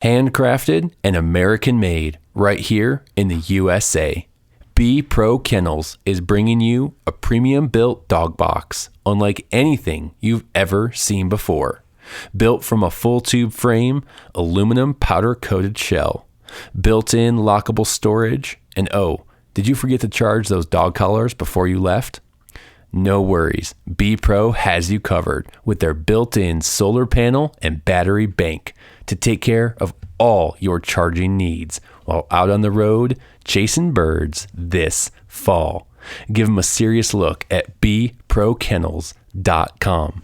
Handcrafted and American made right here in the USA. B Pro Kennels is bringing you a premium built dog box unlike anything you've ever seen before. Built from a full tube frame, aluminum powder coated shell, built-in lockable storage, and oh, did you forget to charge those dog collars before you left? No worries, B Pro has you covered with their built-in solar panel and battery bank to take care of all your charging needs while out on the road chasing birds this fall. Give them a serious look at bprokennels.com.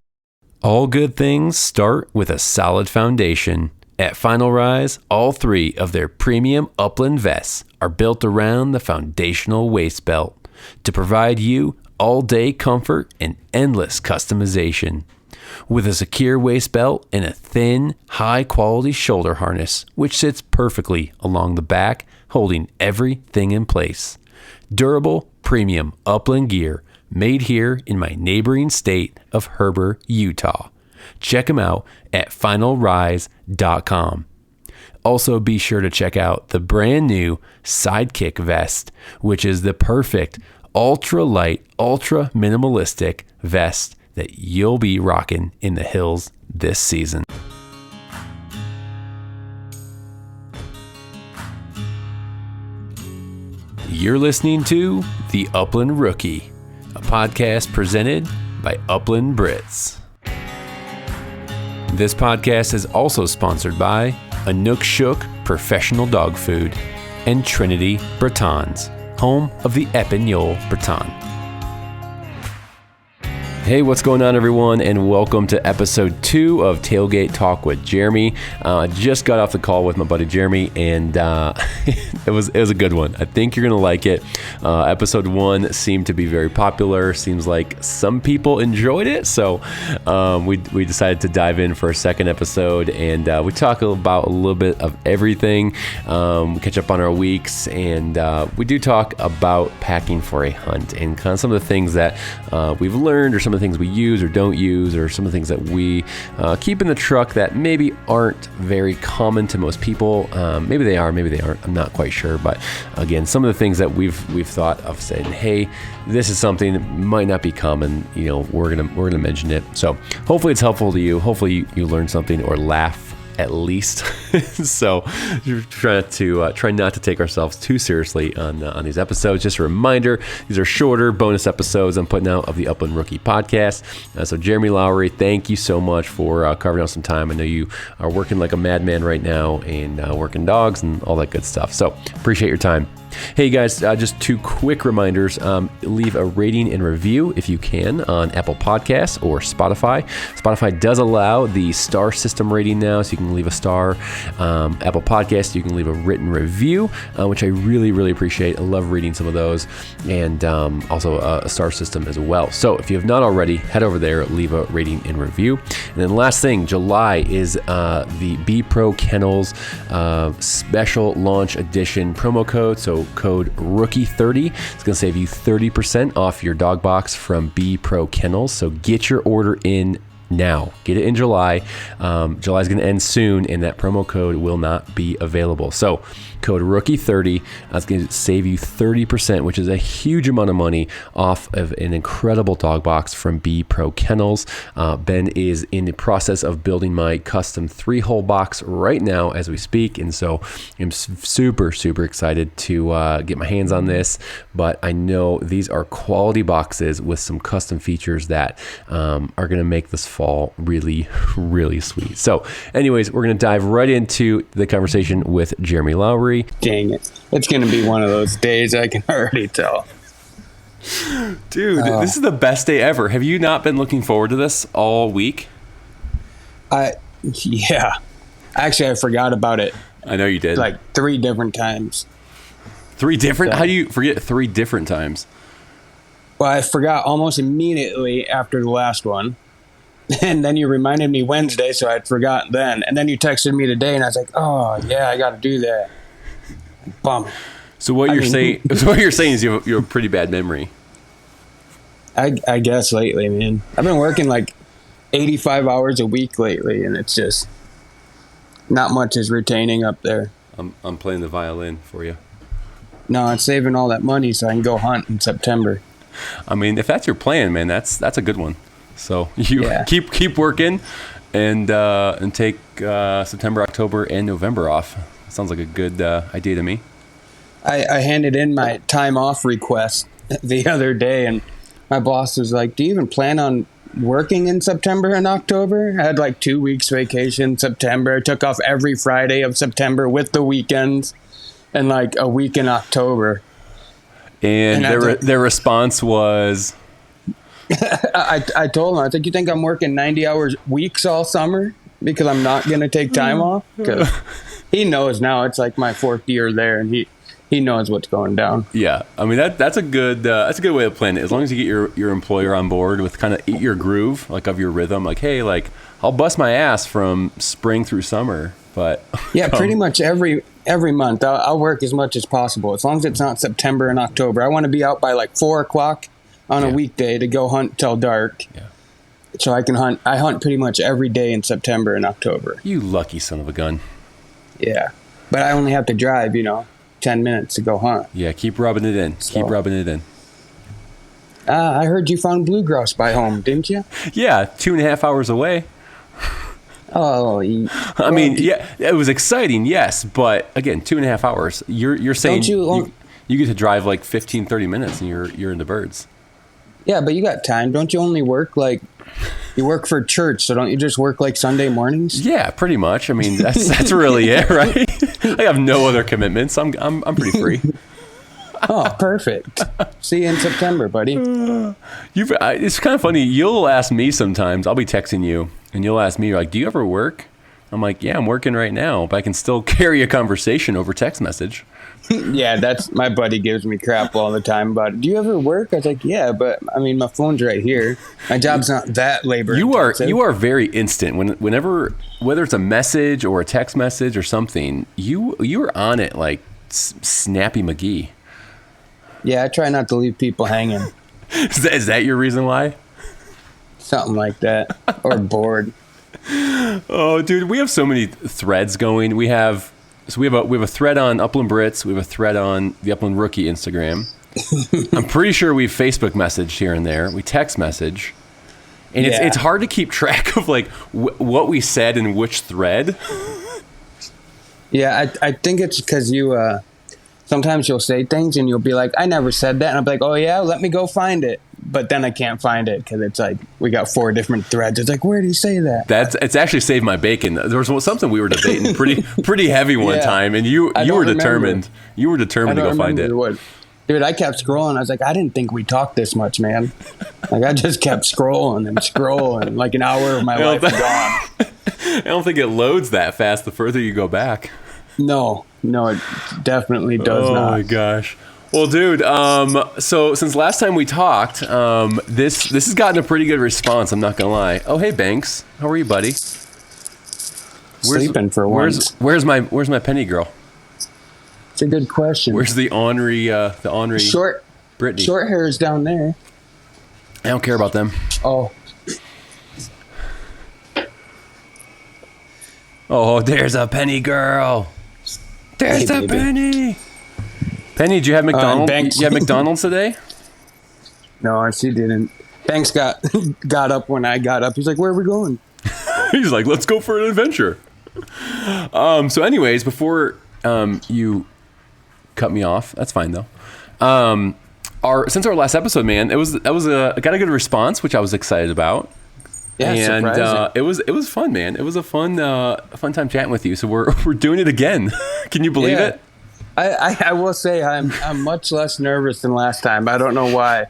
All good things start with a solid foundation. At Final Rise, all 3 of their premium Upland vests are built around the foundational waist belt to provide you all-day comfort and endless customization. With a secure waist belt and a thin, high-quality shoulder harness, which sits perfectly along the back, holding everything in place. Durable, premium Upland gear made here in my neighboring state of Heber, Utah. Check them out at finalrise.com. Also, be sure to check out the brand new Sidekick vest, which is the perfect ultra light, ultra minimalistic vest that you'll be rocking in the hills this season. You're listening to The Upland Rookie, a podcast presented by Upland Brits. This podcast is also sponsored by Anook Shook Professional Dog Food and Trinity Bretons, home of the Epinol Breton. Hey, what's going on, everyone, and welcome to episode 2 of Tailgate Talk with Jeremy. I just got off the call with my buddy Jeremy, and it was a good one. I think you're going to like it. Episode 1 seemed to be very popular. Seems like some people enjoyed it, so we decided to dive in for a second episode, and we talk about a little bit of everything. We catch up on our weeks, and we do talk about packing for a hunt and kind of some of the things that we've learned, or some of the things we use or don't use, or some of the things that we keep in the truck that maybe aren't very common to most people. Maybe they are, maybe they aren't. I'm not quite sure. But again, some of the things that we've thought of saying, hey, this is something that might not be common. You know, we're gonna mention it. So hopefully it's helpful to you. Hopefully you learn something or laugh at least. So try not to take ourselves too seriously on these episodes. Just a reminder, these are shorter bonus episodes I'm putting out of the Upland Rookie podcast. So Jeremy Lowry, thank you so much for carving out some time. I know you are working like a madman right now and working dogs and all that good stuff. So appreciate your time. Hey guys, just 2 quick reminders. Leave a rating and review if you can on Apple Podcasts or Spotify. Spotify does allow the star system rating now, so you can leave a star. Apple Podcasts, you can leave a written review, which I really, really appreciate. I love reading some of those, and also a star system as well. So if you have not already, head over there, leave a rating and review. And then last thing, July is the B Pro Kennels special launch edition promo code. So code Rookie30. It's going to save you 30% off your dog box from B Pro Kennels. So get your order in now. Get it in July. July is going to end soon, and that promo code will not be available. So code Rookie30. That's going to save you 30%, which is a huge amount of money off of an incredible dog box from B Pro Kennels. Ben is in the process of building my custom 3-hole box right now as we speak, and so I'm super, super excited to get my hands on this. But I know these are quality boxes with some custom features that are going to make this fall really, really sweet. So anyways, we're going to dive right into the conversation with Jeremy Lowry. Dang it. It's going to be one of those days, I can already tell. Dude, this is the best day ever. Have you not been looking forward to this all week? Yeah. Actually, I forgot about it. I know you did. Like 3 different times. 3 different? How do you forget 3 different times? Well, I forgot almost immediately after the last one. And then you reminded me Wednesday, so I'd forgotten then. And then you texted me today, and I was like, oh, yeah, I got to do that. Bummer. So what you're saying is you have a pretty bad memory. I guess lately, man. I've been working like 85 hours a week lately, and it's just Not much is retaining up there. I'm playing the violin for you. No, I'm saving all that money so I can go hunt in September. I mean, if that's your plan, man, that's a good one. So you keep working and take September, October, and November off. Sounds like a good idea to me. I handed in my time off request the other day, and my boss was like, "Do you even plan on working in September and October?" I had like 2 weeks vacation in September. I took off every Friday of September with the weekends, and like a week in October. And their response was, I told him, I was like, "You think I'm working 90 hours weeks all summer because I'm not going to take time off?" Because he knows now it's like my 4th year there, and he knows what's going down. Yeah, I mean that's a good way to plan it. As long as you get your employer on board with kind of your groove, like of your rhythm. Like, hey, like I'll bust my ass from spring through summer, but yeah, pretty much every month I'll work as much as possible, as long as it's not September and October. I want to be out by like 4:00 on a weekday to go hunt till dark. Yeah. So I can hunt. I hunt pretty much every day in September and October. You lucky son of a gun. Yeah, but I only have to drive, 10 minutes to go hunt. Yeah, keep rubbing it in. So, keep rubbing it in. I heard you found blue grouse by home, didn't you? Yeah, 2.5 hours away. Oh, I mean, yeah, it was exciting, yes, but again, 2.5 hours. You're saying you get to drive like 15, 30 minutes and you're in the birds. Yeah, but you got time. Don't you only work like you work for church? So don't you just work like Sunday mornings? Yeah, pretty much. I mean, that's really it, right? I have no other commitments. I'm pretty free. Oh, perfect. See you in September, buddy. It's kind of funny. You'll ask me sometimes. I'll be texting you, and you'll ask me, like, "Do you ever work?" I'm like, "Yeah, I'm working right now, but I can still carry a conversation over text message." Yeah, that's my buddy gives me crap all the time about it. "Do you ever work?" I was like, "Yeah, but I mean, my phone's right here. My job's not that labor intensive." You are very instant. Whenever whether it's a message or a text message or something, you are on it like Snappy McGee. Yeah, I try not to leave people hanging. Is that your reason why? Something like that, or bored. Oh, dude, we have so many threads going. We have a thread on Upland Brits. We have a thread on the Upland Rookie Instagram. I'm pretty sure we've Facebook messaged here and there. We text message, and it's hard to keep track of like what we said in which thread. Yeah, I think it's because you. Sometimes you'll say things and you'll be like, "I never said that," and I'll be like, "Oh yeah, let me go find it." But then I can't find it because it's like we got 4 different threads. It's like, where do you say that? It's actually saved my bacon. There was something we were debating pretty heavy one time, and you were determined. You were determined to go find it. Dude, I kept scrolling. I was like, I didn't think we talked this much, man. Like I just kept scrolling and scrolling. Like an hour of my life gone. I don't think it loads that fast the further you go back. No, it definitely does not. Oh my gosh. Well, dude, so since last time we talked, this has gotten a pretty good response, I'm not gonna lie. Oh, hey Banks, how are you, buddy? Sleeping for once. Where's my penny girl? It's a good question. Where's the ornery short Brittany? Short hair is down there. I don't care about them. Oh, there's a penny girl. There's a penny. Penny, did you have McDonald's? You had McDonald's today? No, she didn't. Banks got up when I got up. He's like, "Where are we going?" He's like, "Let's go for an adventure." So anyways, before you cut me off, that's fine though. Since our last episode, man, it got a good response, which I was excited about. Yeah, and surprising. it was fun, man. It was a fun time chatting with you. So we're doing it again. Can you believe it? I will say I'm much less nervous than last time. I don't know why.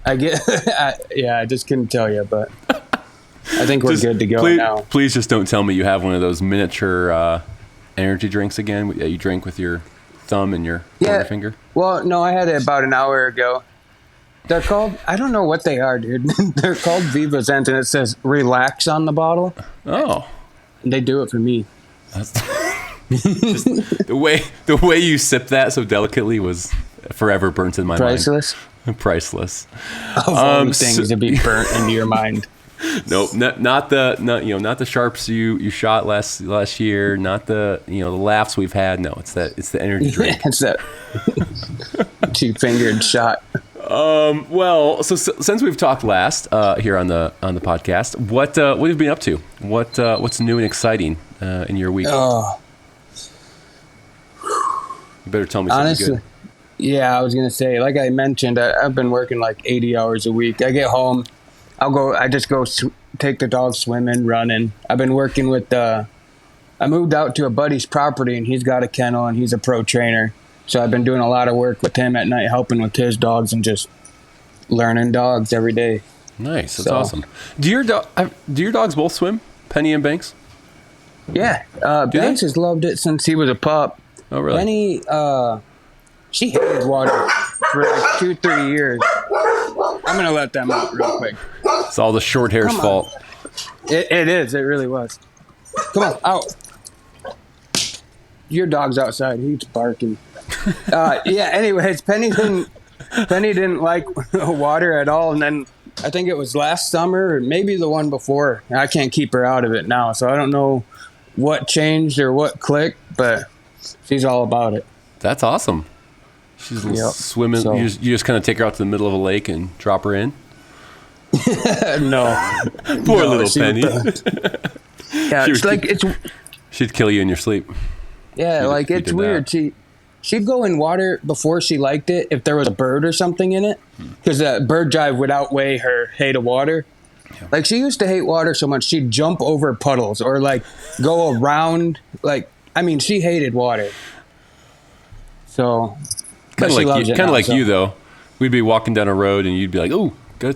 I just couldn't tell you, but I think we're good to go now. Please just don't tell me you have one of those miniature energy drinks again that you drink with your thumb and your pointer finger. Well, no, I had it about an hour ago. They're called, I don't know what they are, dude. They're called Viva Zens, and it says relax on the bottle. Oh. And they do it for me. Just the way you sip that so delicately was forever burnt in my mind. Priceless. Of all the things to be burnt into your mind. Nope, not the sharps you shot last year, not the the laughs we've had. No, it's the energy drink. It's that 2-fingered shot. Well, so since we've talked last here on the podcast, what have you been up to? What's new and exciting in your week? Oh, you better tell me something honestly, good. yeah, I was gonna say, like I mentioned, I've been working like 80 hours a week. I get home, I just go take the dog swimming, running. I've been working with I moved out to a buddy's property, and he's got a kennel, and he's a pro trainer. So I've been doing a lot of work with him at night, helping with his dogs and just learning dogs every day. Nice, that's awesome. Do your dogs both swim, Penny and Banks? Yeah, Banks has loved it since he was a pup. Oh, really? Penny, she hated water for like 2-3 years. I'm gonna let them out real quick. It's all the short hair's fault. It is. It really was. Come on, out. Your dog's outside. He's barking. Yeah. Anyways, Penny didn't like water at all, and then I think it was last summer or maybe the one before. I can't keep her out of it now, so I don't know what changed or what clicked, but she's all about it. That's awesome. She's swimming. So, you just kind of take her out to the middle of a lake and drop her in. No, poor little Penny. Yeah, she'd kill you in your sleep. Yeah, it's weird. That. She'd go in water before she liked it if there was a bird or something in it, because that bird drive would outweigh her hate of water. Yeah. Like, she used to hate water so much she'd jump over puddles or go around. She hated water. So kind of like you though. We'd be walking down a road and you'd be like, "Oh, go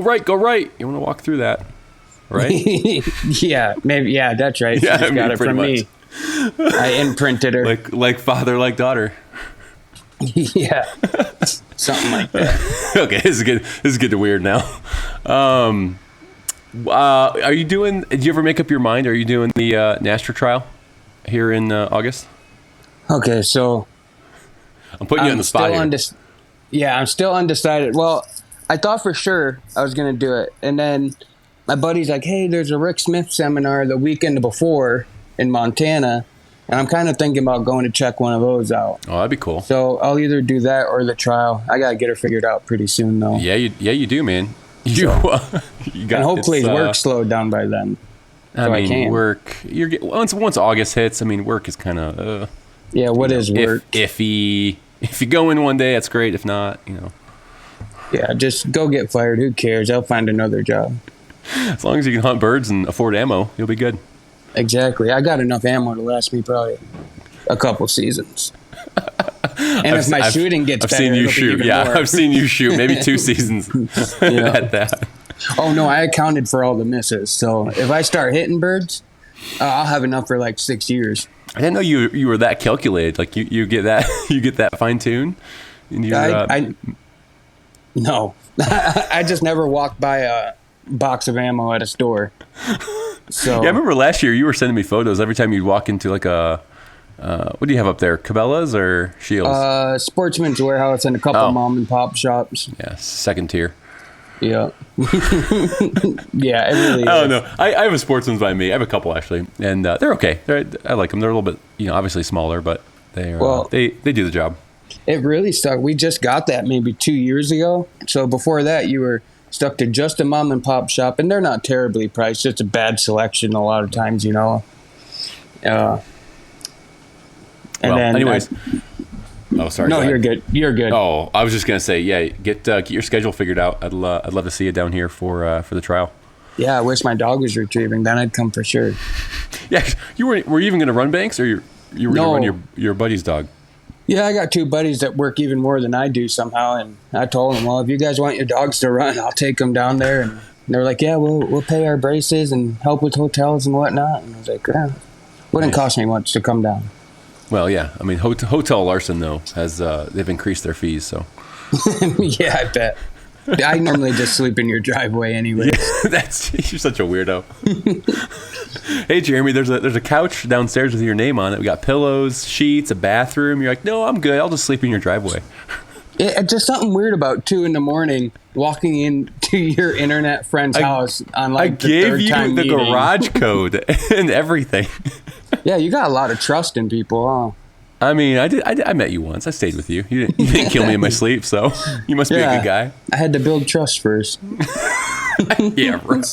right. You want to walk through that, right?" Yeah, maybe. Yeah, that's right. Yeah, she got it from me. I imprinted her. Like father, like daughter. Yeah, something like that. Okay, this is getting weird now. Are you doing? Did you ever make up your mind? Are you doing the NASCAR trial here in August? Okay, so I'm putting you on the spot here. Yeah, I'm still undecided. Well, I thought for sure I was going to do it, and then my buddy's like, "Hey, there's a Rick Smith seminar the weekend before in Montana, and I'm kind of thinking about going to check one of those out." Oh, that'd be cool. So I'll either do that or the trial. I gotta get her figured out pretty soon, though. Yeah, you do, man. You got, and hopefully work slowed down by then. I can work. Once August hits, work is kind of. Yeah, what is work? If you go in one day, that's great. If not, Yeah, just go get fired. Who cares? I'll find another job. As long as you can hunt birds and afford ammo, you'll be good. Exactly. I got enough ammo to last me probably a couple seasons. And if my shooting gets better, seen you shoot. Yeah, more. I've seen you shoot. Maybe 2 seasons at that. Oh, no, I accounted for all the misses. So if I start hitting birds, I'll have enough for 6 years. I didn't know you were that calculated. Like you get that fine tuned. No, I just never walked by a box of ammo at a store. So yeah, I remember last year you were sending me photos every time you'd walk into a what do you have up there? Cabela's or Shields? Sportsman's Warehouse and a couple mom and pop shops. Yeah, second tier. Yeah. Yeah, it really is. I don't know. I have a Sportsman's by me. I have a couple actually, and they're okay. I like them. They're a little bit, obviously smaller, but they do the job. It really stuck. We just got that maybe 2 years ago. So before that, you were stuck to just a mom and pop shop, and they're not terribly priced. It's a bad selection a lot of times, Anyways. Oh, sorry. No, you're good. You're good. Oh, I was just gonna say, yeah, get your schedule figured out. I'd love to see you down here for the trial. Yeah, I wish my dog was retrieving. Then I'd come for sure. Yeah, were you even gonna run Banks, or you were gonna run your buddy's dog? Yeah, I got 2 buddies that work even more than I do somehow, and I told them, well, if you guys want your dogs to run, I'll take them down there. And they're like, yeah, we'll pay our braces and help with hotels and whatnot. And I was like, yeah, wouldn't cost me much to come down. Well, yeah, Hotel Larson though they've increased their fees, so. Yeah, I bet. I normally just sleep in your driveway anyway. Yeah, you're such a weirdo. Hey, Jeremy, there's a couch downstairs with your name on it. We got pillows, sheets, a bathroom. You're like, no, I'm good. I'll just sleep in your driveway. It's just something weird about 2 a.m. walking in to your internet friend's house on I like the gave third you time the meeting. garage code and everything. Yeah, you got a lot of trust in people, huh? I mean, I met you once. I stayed with you. You didn't kill me in my sleep, so you must be a good guy. I had to build trust first. Yeah, right.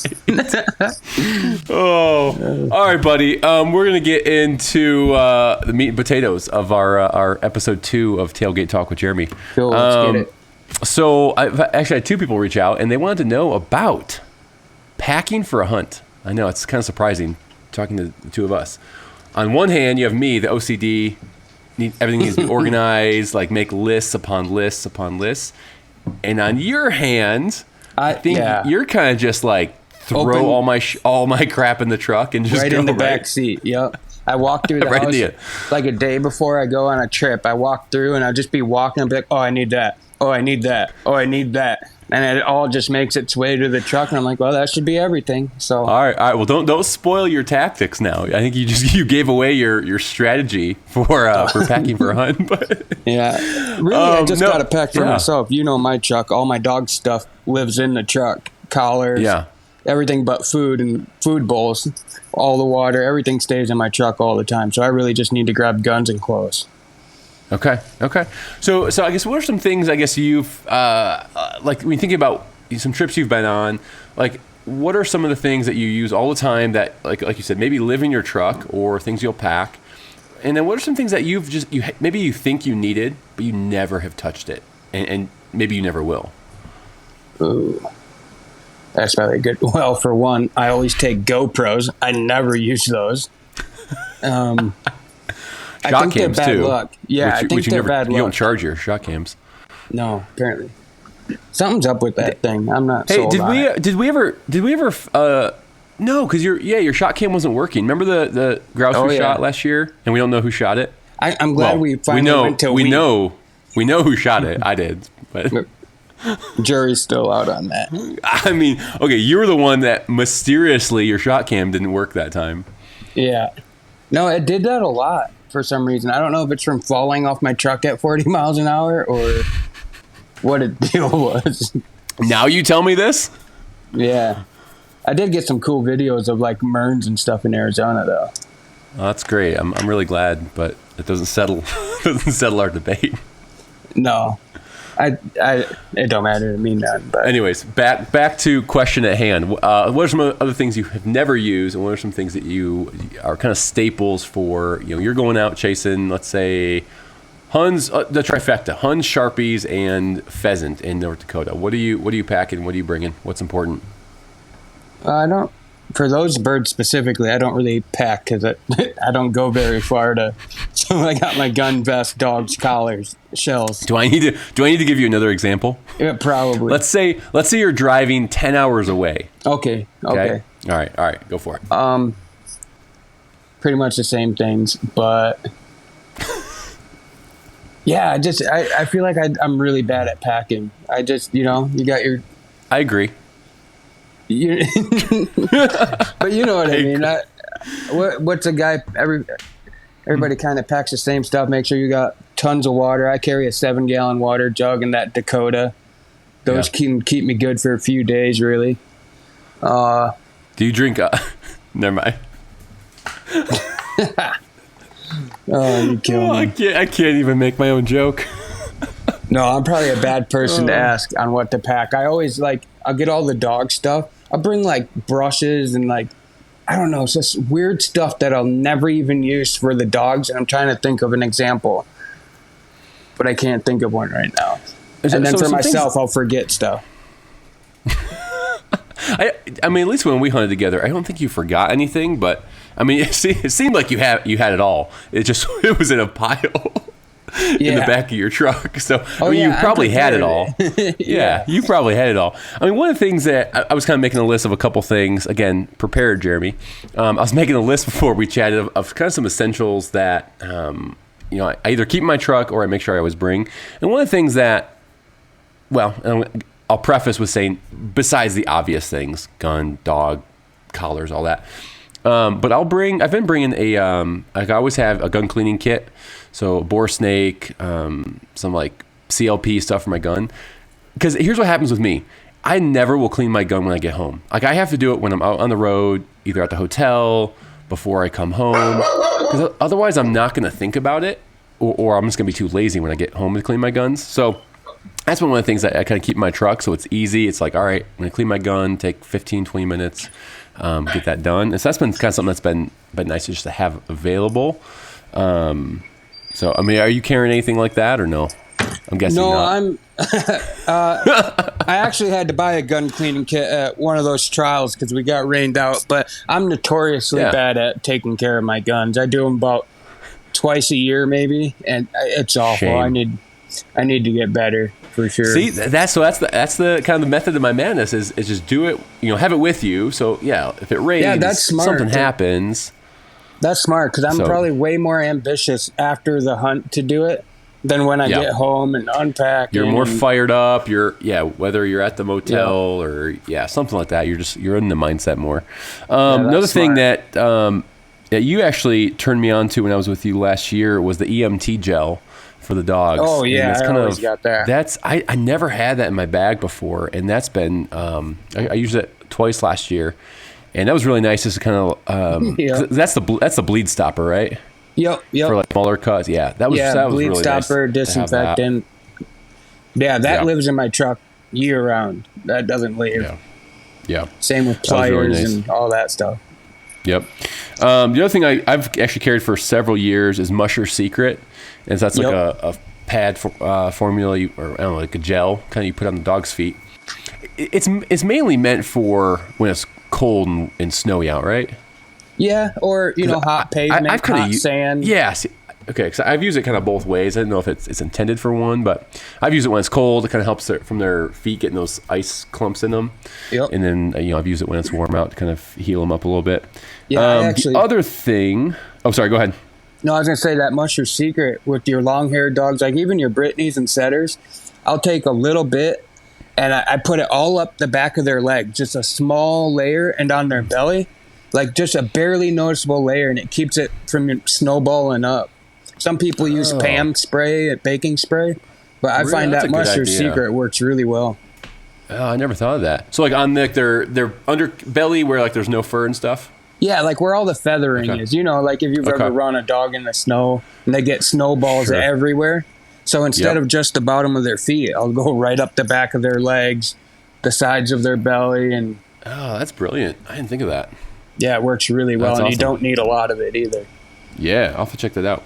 Oh, all right, buddy. We're gonna get into the meat and potatoes of our episode 2 of Tailgate Talk with Jeremy. Cool, let's get it. So I've actually had 2 people reach out, and they wanted to know about packing for a hunt. I know it's kind of surprising talking to the 2 of us. On one hand, you have me, the OCD. Everything needs to be organized, like make lists upon lists upon lists. And on your hand, I think you're kind of just like throw all my crap in the truck and just right go in the back seat. Yep. I walk through the house like a day before I go on a trip. I walk through and I'll just be walking and be like, oh, I need that. Oh, I need that. Oh, I need that. And it all just makes its way to the truck, and I'm like, well, that should be everything. So all right. Well, don't spoil your tactics now. I think you gave away your strategy for packing for a hunt. But yeah, really, I just got to pack for myself. You know, my truck, all my dog stuff lives in the truck. Collars, everything but food and food bowls, all the water, everything stays in my truck all the time. So I really just need to grab guns and clothes. Okay. So I guess what are some things I guess you've like when you think about some trips you've been on, like what are some of the things that you use all the time that like you said maybe live in your truck or things you'll pack, and then what are some things that you maybe you think you needed but you never have touched it and maybe you never will. Ooh. That's probably good. Well, for one, I always take GoPros. I never use those. I think they're bad luck. Yeah, I think they're bad luck. You don't charge your shot cams. No, apparently. Something's up with that thing. I'm not sold on it. Did we ever no, because your shot cam wasn't working. Remember the grouse we shot last year? And we don't know who shot it? I'm glad we finally went to we know who shot it. I did. But jury's still out on that. I mean, okay, you were the one that mysteriously your shot cam didn't work that time. Yeah. No, it did that a lot. For some reason. I don't know if it's from falling off my truck at 40 miles an hour or what the deal was. Now you tell me this? Yeah. I did get some cool videos of like Merns and stuff in Arizona though. Oh, that's great. I'm really glad, but it doesn't settle our debate. No. It don't matter to me none. But anyways, back to question at hand. What are some other things you have never used, and what are some things that you are kind of staples for? You're going out chasing, let's say, Huns, the trifecta: Huns, Sharpies, and pheasant in North Dakota. What are you packing? What are you bringing? What's important? I don't. For those birds specifically, I don't really pack because I don't go very far to. So I got my gun, vest, dogs, collars, shells. Do I need to give you another example? Yeah, probably. Let's say you're driving 10 hours away. Okay. All right. Go for it. Pretty much the same things, but yeah, I feel like I'm really bad at packing. I just you got your. I agree. But you know what I mean. What's a guy? Everybody kind of packs the same stuff. Make sure you got tons of water. I carry a 7-gallon water jug in that Dakota. Those can keep me good for a few days, really. Do you drink? Never mind. Oh, you kill me. I can't even make my own joke. No, I'm probably a bad person to ask on what to pack. I always I'll get all the dog stuff. I'll bring like brushes and like, I don't know, it's just weird stuff that I'll never even use for the dogs. And I'm trying to think of an example, but I can't think of one right now. And then for myself, I'll forget stuff. I mean, at least when we hunted together, I don't think you forgot anything, but I mean, it seemed like you had it all. It was in a pile. In the back of your truck. So you probably had it all. Yeah, you probably had it all. I mean, one of the things that I was kind of making a list of a couple things, again, prepared, Jeremy. I was making a list before we chatted of kind of some essentials that, I either keep in my truck or I make sure I always bring. And one of the things that, I'll preface with saying, besides the obvious things, gun, dog, collars, all that. But I've been bringing I always have a gun cleaning kit. So a bore snake, some like CLP stuff for my gun. Because here's what happens with me. I never will clean my gun when I get home. Like I have to do it when I'm out on the road, either at the hotel, before I come home, because otherwise I'm not going to think about it, or I'm just going to be too lazy when I get home to clean my guns. So that's one of the things that I kind of keep in my truck, so it's easy. It's like, all right, I'm going to clean my gun, take 15, 20 minutes, get that done. And so that's been kind of something that's been nice just to have available. So, I mean, are you carrying anything like that or no? I'm guessing not. I actually had to buy a gun cleaning kit at one of those trials because we got rained out, but I'm notoriously bad at taking care of my guns. I do them about twice a year maybe, and it's awful. Shame. I need to get better for sure. See, that's the kind of the method of my madness is just do it, have it with you. So yeah, if it rains, that's smart, something happens. That's smart because I'm probably way more ambitious after the hunt to do it than when I get home and unpack. You're more fired up. Whether you're at the motel or something like that. You're in the mindset more. Another thing that you actually turned me on to when I was with you last year was the EMT gel for the dogs. Oh yeah, I always got that. I never had that in my bag before, and that's been I used it twice last year, and that was really nice. Just to kind of that's the bleed stopper, right? Yep. For like smaller cuts, that was bleed really stopper, nice disinfectant. That lives in my truck year round. That doesn't leave. Yeah. Same with pliers really nice. And all that stuff. Yep. The other thing I've actually carried for several years is Musher Secret, and so that's like a pad formula, or I don't know, like a gel kind of you put on the dog's feet. It's mainly meant for when it's cold and snowy out, right? Yeah, or hot pavement, hot sand. Yes. Okay, because I've used it kind of both ways. I don't know if it's intended for one, but I've used it when it's cold. It kind of helps from their feet getting those ice clumps in them. Yep. And then I've used it when it's warm out to kind of heal them up a little bit. Yeah, the other thing. Oh, sorry. Go ahead. No, I was gonna say that Musher Secret with your long-haired dogs, like even your Brittany's and Setters. I'll take a little bit and I put it all up the back of their leg, just a small layer, and on their belly. Like just a barely noticeable layer, and it keeps it from snowballing up. Some people use Pam spray, baking spray, but I find that Musher Secret works really well. Oh, I never thought of that. So like on their underbelly where like there's no fur and stuff? Yeah, like where all the feathering is. Like if you've ever run a dog in the snow and they get snowballs everywhere. So instead of just the bottom of their feet, I'll go right up the back of their legs, the sides of their belly. And oh, that's brilliant. I didn't think of that. Yeah, it works really well, and awesome. You don't need a lot of it either. Yeah, I'll have to check that out.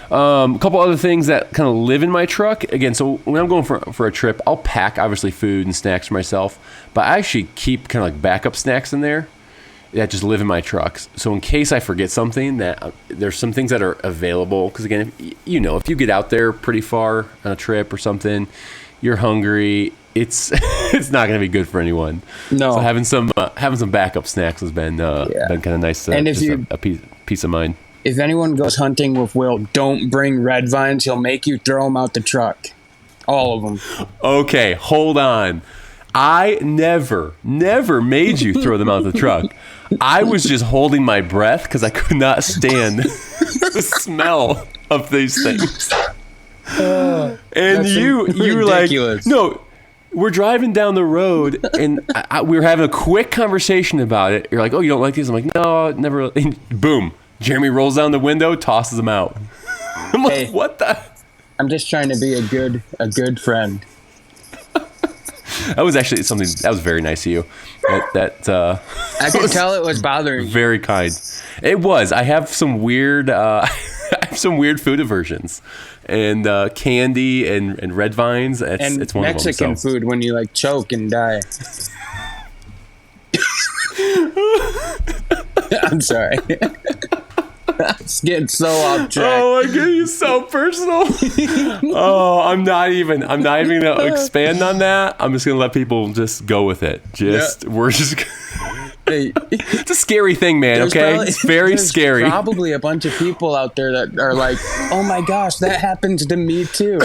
A couple other things that kind of live in my truck. Again, so when I'm going for a trip, I'll pack, obviously, food and snacks for myself, but I actually keep kind of like backup snacks in there that just live in my trucks. So in case I forget something, that there's some things that are available. Because again, if you get out there pretty far on a trip or something, you're hungry, it's not going to be good for anyone. No. So having some backup snacks has been kind of nice. And if a peace of mind. If anyone goes hunting with Will, don't bring red vines. He'll make you throw them out the truck. All of them. Okay, hold on. I never made you throw them out the truck. I was just holding my breath because I could not stand the smell of these things. And you were like, no. We're driving down the road, and we were having a quick conversation about it. You're like, oh, you don't like these? I'm like, no, never. And boom. Jeremy rolls down the window, tosses them out. I'm like, what the? I'm just trying to be a good friend. That was actually something that was very nice of you. I could tell it was bothering you. Very kind. It was. I have some weird food aversions. And candy and red vines. It's one Mexican of them. Food when you like choke and die. I'm sorry. It's getting so off track. Oh my god, you're so personal. Oh, I'm not even gonna expand on that. I'm just gonna let people just go with it. We're just. It's a scary thing, man. It's very scary. Probably a bunch of people out there that are like, "Oh my gosh, that happens to me too."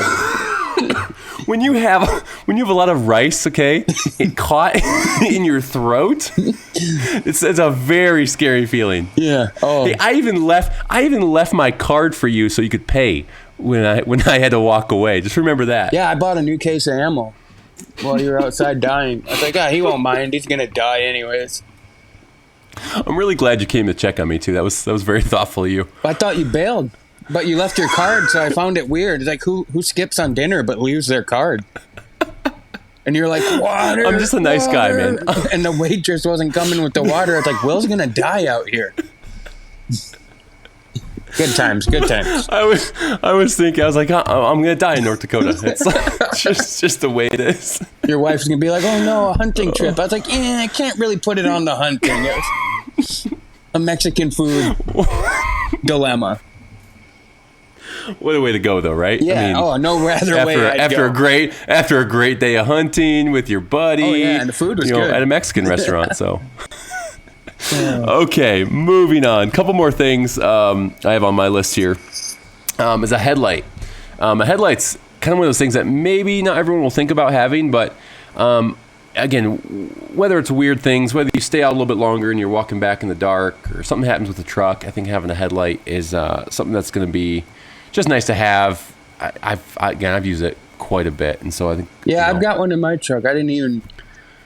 When you have a lot of rice, it caught in your throat, it's a very scary feeling. Yeah. Oh. Hey, I even left my card for you so you could pay when I had to walk away. Just remember that. Yeah, I bought a new case of ammo. while you were outside dying. I was like, he won't mind. He's gonna die anyways. I'm really glad you came to check on me too. That was very thoughtful of you. I thought you bailed, but you left your card, so I found it weird. It's like who skips on dinner but leaves their card? And you're like, water. I'm just a nice guy, man. And the waitress wasn't coming with the water. It's like, Will's gonna die out here. Good times. I was thinking, I was like, I'm gonna die in North Dakota. It's like, just the way it is. Your wife's gonna be like, oh no, a hunting trip. I was like, I can't really put it on the hunting. A Mexican food dilemma. What a way to go, though, right? Yeah. I mean, no rather way. After a great day of hunting with your buddy. Oh yeah, and the food was good at a Mexican restaurant. So. Okay, moving on. Couple more things I have on my list here. Is a headlight. A headlight's kind of one of those things that maybe not everyone will think about having, but again, whether it's weird things, whether you stay out a little bit longer and you're walking back in the dark, or something happens with the truck, I think having a headlight is something that's going to be just nice to have. I've used it quite a bit, and so I think I've got one in my truck.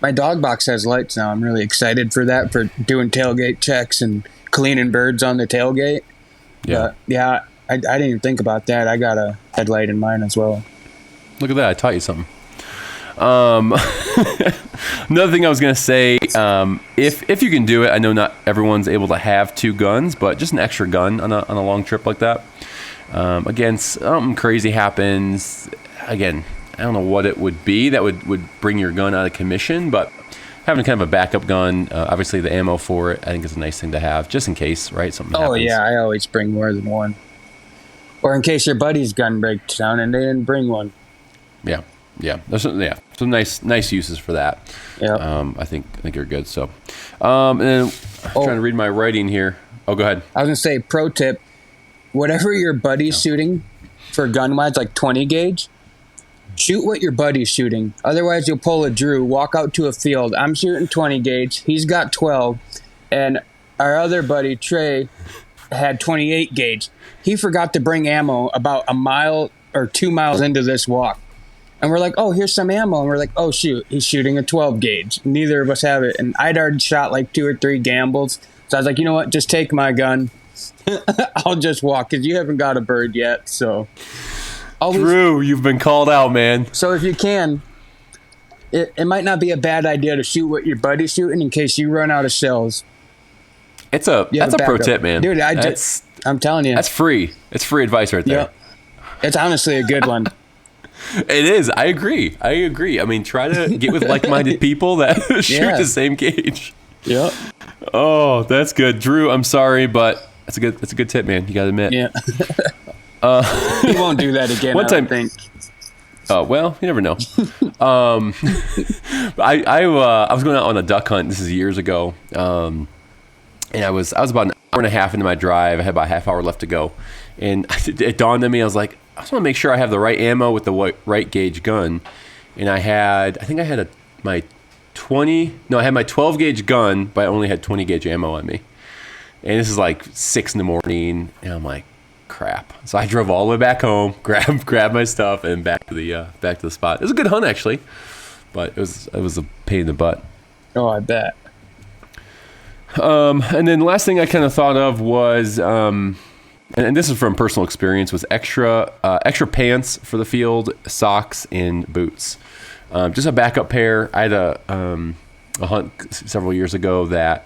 My dog box has lights now. I'm really excited for that, for doing tailgate checks and cleaning birds on the tailgate. Yeah. I didn't even think about that. I got a headlight in mine as well. Look at that. I taught you something. Another thing I was going to say, if you can do it, I know not everyone's able to have two guns, but just an extra gun on a long trip like that. Again, something crazy happens. Again, I don't know what it would be that would bring your gun out of commission, but having kind of a backup gun, obviously the ammo for it, I think is a nice thing to have, just in case, right? Something happens. Oh, yeah, I always bring more than one. Or in case your buddy's gun breaks down and they didn't bring one. Yeah. There's some nice uses for that. Yeah. I think you're good. So, and then I'm trying to read my writing here. Oh, go ahead. I was gonna say, pro tip: whatever your buddy's shooting for gun wise, like 20 gauge. Shoot what your buddy's shooting. Otherwise, you'll pull a Drew, walk out to a field. I'm shooting 20 gauge. He's got 12. And our other buddy, Trey, had 28 gauge. He forgot to bring ammo about a mile or 2 miles into this walk. And we're like, oh, here's some ammo. And we're like, oh, shoot, he's shooting a 12 gauge. Neither of us have it. And I'd already shot like 2 or 3 gambles. So I was like, you know what? Just take my gun. I'll just walk because you haven't got a bird yet. So... Drew, you've been called out, man. So if you can, it might not be a bad idea to shoot what your buddy's shooting in case you run out of shells. That's a pro tip, man. Dude, I'm telling you. That's free. It's free advice right there. Yep. It's honestly a good one. It is. I agree. I mean, try to get with like-minded people that shoot the same gauge. Yep. Oh, that's good. Drew, I'm sorry, but that's a good tip, man. You got to admit. Yeah. He won't do that again. I don't think. Oh well, you never know. I was going out on a duck hunt. This is years ago, and I was about an hour and a half into my drive. I had about a half hour left to go, and it dawned on me. I was like, I just want to make sure I have the right ammo with the right gauge gun. And I had my 12 gauge gun, but I only had 20 gauge ammo on me. And this is like 6 a.m, and I'm like, crap. So I drove all the way back home, grabbed my stuff, and back to the spot. It was a good hunt actually, but it was a pain in the butt. Oh, I bet. And then the last thing I kind of thought of was, and this is from personal experience, was extra pants for the field, socks, and boots. Just a backup pair. I had a hunt several years ago that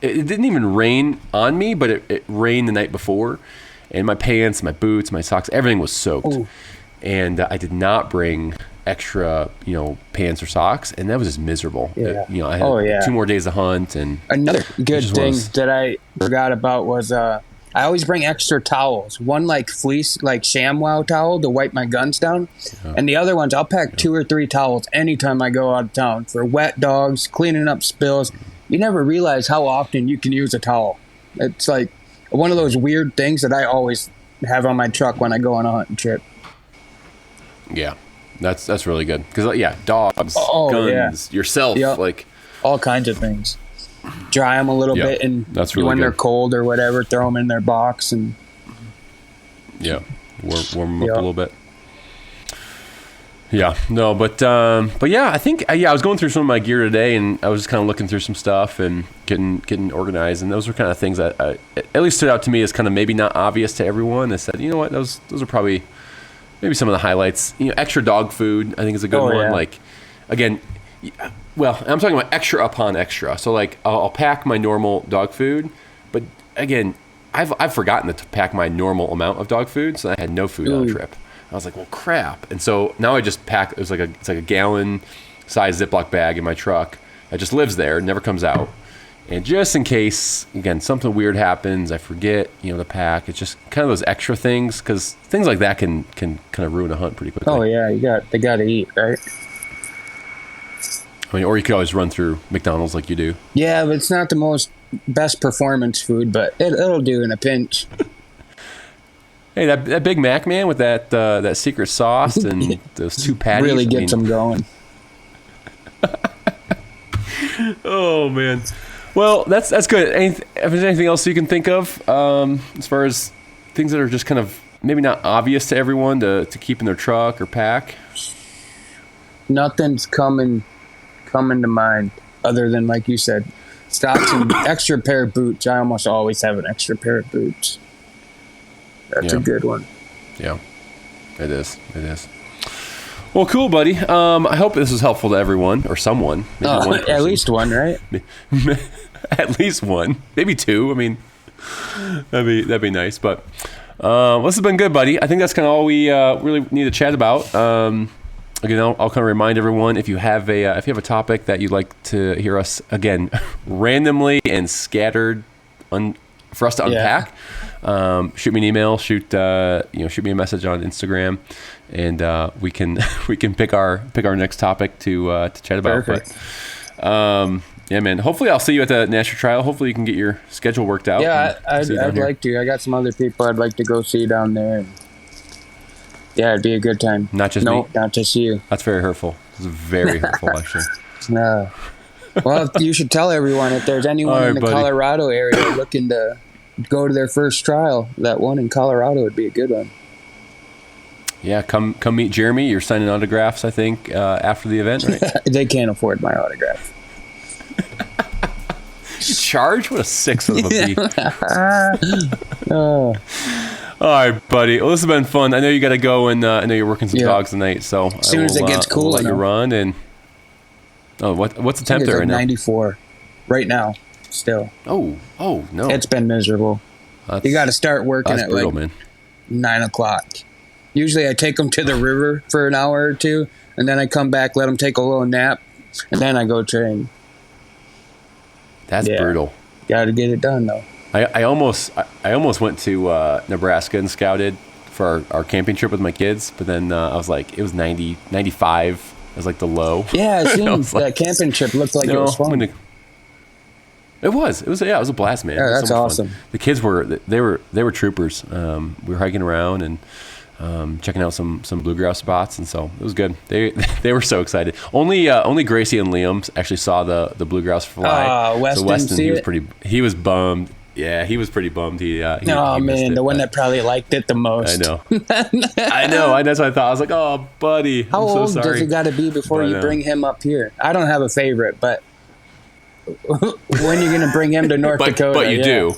it didn't even rain on me, but it rained the night before. And my pants, my boots, my socks, everything was soaked. Ooh. And I did not bring extra, pants or socks, and that was just miserable. Yeah. I had 2 more days to hunt. And another good thing that I forgot about was I always bring extra towels. One like fleece, like ShamWow towel to wipe my guns down, and the other ones I'll pack 2 or 3 towels anytime I go out of town for wet dogs, cleaning up spills. You never realize how often you can use a towel. It's like one of those weird things that I always have on my truck when I go on a hunting trip. Yeah, that's really good. Because, dogs, guns, yourself, like... all kinds of things. Dry them a little bit, and that's really when good. They're cold or whatever, throw them in their box. And warm them up a little bit. Yeah, no, but yeah, I think I was going through some of my gear today, and I was just kind of looking through some stuff and getting organized, and those were kind of things that at least stood out to me as kind of maybe not obvious to everyone. I said, you know what, those are probably maybe some of the highlights. Extra dog food I think is a good one. Yeah. Like, again, well, I'm talking about extra upon extra. So like I'll pack my normal dog food, but again, I've forgotten to pack my normal amount of dog food, so I had no food on a trip. I was like, well, crap. And so now I just pack, it's like a gallon size Ziploc bag in my truck that just lives there, never comes out. And just in case, again, something weird happens, I forget, to pack. It's just kind of those extra things, because things like that can kind of ruin a hunt pretty quickly. Oh yeah, they got to eat, right? I mean, or you could always run through McDonald's like you do. Yeah, but it's not the best performance food, but it'll do in a pinch. Hey, that Big Mac, man, with that secret sauce and those two patties. Really gets them going. Oh, man. Well, that's good. If there's anything else you can think of as far as things that are just kind of maybe not obvious to everyone to keep in their truck or pack? Nothing's coming to mind other than, like you said, stocks and extra pair of boots. I almost always have an extra pair of boots. That's a good one. Yeah, it is. Well, cool, buddy. I hope this was helpful to everyone or someone. Maybe one person. At least one, right? At least one, maybe two. I mean, that'd be nice. But this has been good, buddy. I think that's kind of all we really need to chat about. Again, I'll kind of remind everyone, if you have a topic that you'd like to hear us again randomly and scattered for us to unpack. Shoot me an email, shoot me a message on Instagram, and we can pick our next topic to chat about. Perfect. But yeah, man, hopefully I'll see you at the National Trial. Hopefully you can get your schedule worked out. Yeah, I'd like to. I got some other people I'd like to go see down there. Yeah, it'd be a good time. Not just me? Not just you. That's very hurtful. It's very hurtful, actually. No. Well, you should tell everyone if there's anyone in the Colorado area looking to go to their first trial. That one in Colorado would be a good one. Yeah, come meet Jeremy. You're signing autographs, I think, after the event, right? They can't afford my autograph. You charge? What a sick son of a bee. Oh. All right, buddy. Well, this has been fun. I know you got to go, and I know you're working some dogs tonight. So as soon as it gets cool, let you run. And what's the temperature right now? 94 right now. Still. Oh no. It's been miserable. You got to start working at brutal, like 9 o'clock. Usually I take them to the river for an hour or two, and then I come back, let them take a little nap, and then I go train. That's brutal. Got to get it done, though. I almost went to Nebraska and scouted for our camping trip with my kids, but then I was like, it was 90, 95 as like the low. Yeah, it seems that camping trip looked like it was fun. It was a blast, man. Yeah, that's so awesome. Fun. The kids were troopers. We were hiking around and checking out some bluegrass spots, and so it was good. They were so excited. Only Gracie and Liam actually saw the bluegrass fly. Weston, he was bummed. Yeah, he was pretty bummed. He man, the one that probably liked it the most. I know. I know. That's what I thought. I was like, oh, buddy. How old does it got to be before you bring him up here? I don't have a favorite, but when are you going to bring him to North Dakota? But you do.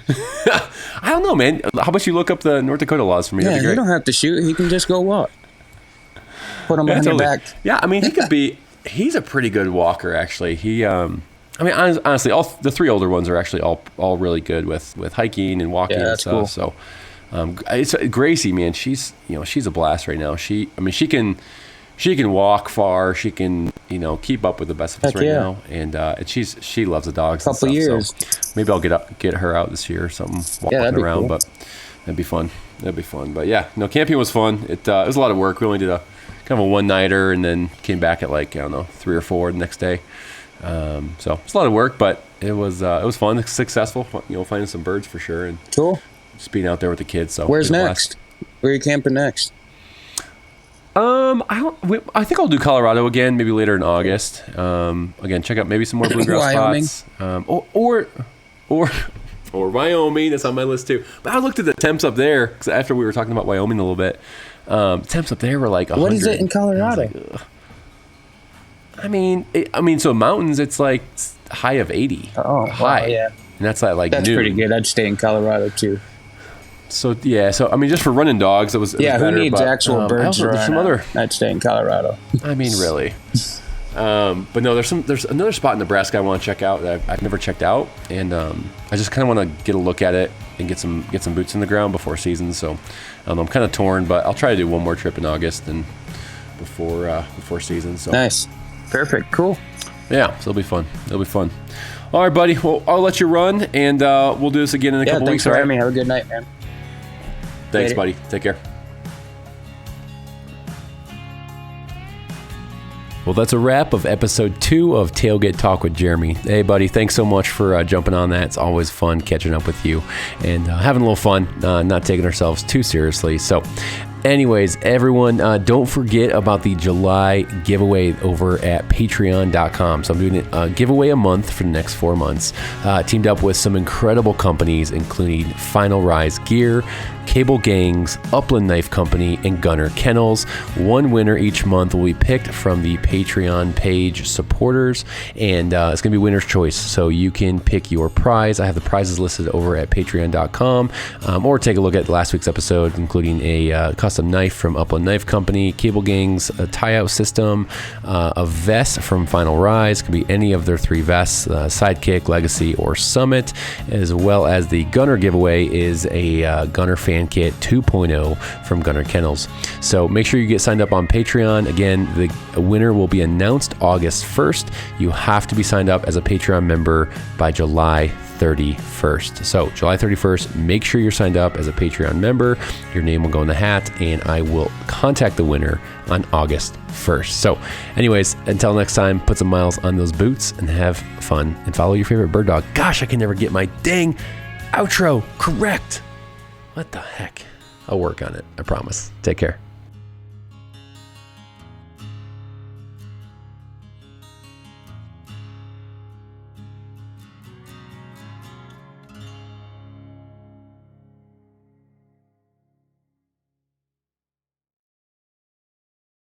I don't know, man. How about you look up the North Dakota laws for me? Yeah, he don't have to shoot. He can just go walk. Put him on your back. Yeah, I mean, he's a pretty good walker, actually. Honestly, all the three older ones are actually all really good with hiking and walking and stuff. Cool. So, it's Gracie, man. She's a blast right now. She can walk far. She can keep up with the best of us now, and she loves the dogs. Couple years. So maybe I'll get her out this year or something, walking around. Cool. But that'd be fun. But yeah, camping was fun. It was a lot of work. We only did a kind of a one nighter, and then came back at 3 or 4 the next day. So it's a lot of work, but it was fun, successful. Finding some birds for sure, and cool. Just being out there with the kids. So where's next? Where are you camping next? I think I'll do Colorado again, maybe later in August. Again, check out maybe some more bluegrass spots. or Wyoming. That's on my list too. But I looked at the temps up there because after we were talking about Wyoming a little bit, temps up there were like 100. What is it in Colorado? I mean, so mountains, it's like high of 80. Oh, high. wow, yeah. And that's like That's noon. pretty good. I'd stay in Colorado too. So yeah, I mean, just for running dogs, it was Who better, needs but, actual birds there's some around? other. I'd stay in Colorado. I mean, really. But no, there's another spot in Nebraska I want to check out that I've never checked out, and I just kind of want to get a look at it and get some boots in the ground before season. So I'm kind of torn, but I'll try to do one more trip in August and before season. So Nice, perfect, cool. Yeah, so it'll be fun. All right, buddy. Well, I'll let you run, and we'll do this again in a couple Thanks weeks. for All right. having me. Have a good night, man. Thanks, Later. buddy. Take care. Well, that's a wrap of episode 2 of Tailgate Talk with Jeremy. Hey, buddy, thanks so much for jumping on that. It's always fun catching up with you and having a little fun, not taking ourselves too seriously. So, anyways, everyone, don't forget about the July giveaway over at patreon.com. So I'm doing a giveaway a month for the next 4 months. Teamed up with some incredible companies, including Final Rise Gear, Cable Gangs, Upland Knife Company, and Gunner Kennels. One winner each month will be picked from the Patreon page supporters, and it's going to be winner's choice. So you can pick your prize. I have the prizes listed over at patreon.com, or take a look at last week's episode, including a custom knife from Upland Knife Company, Cable Gangs, a tie-out system, a vest from Final Rise. Could be any of their 3 vests, Sidekick, Legacy, or Summit, as well as the Gunner giveaway is a Gunner Fan Kit 2.0 from Gunner Kennels. So make sure you get signed up on Patreon. Again, the winner will be announced August 1st. You have to be signed up as a Patreon member by July 31st. So July 31st, make sure you're signed up as a Patreon member. Your name will go in the hat, and I will contact the winner on August 1st. So anyways, until next time, put some miles on those boots and have fun and follow your favorite bird dog. Gosh, I can never get my dang outro correct. What the heck? I'll work on it. I promise. Take care.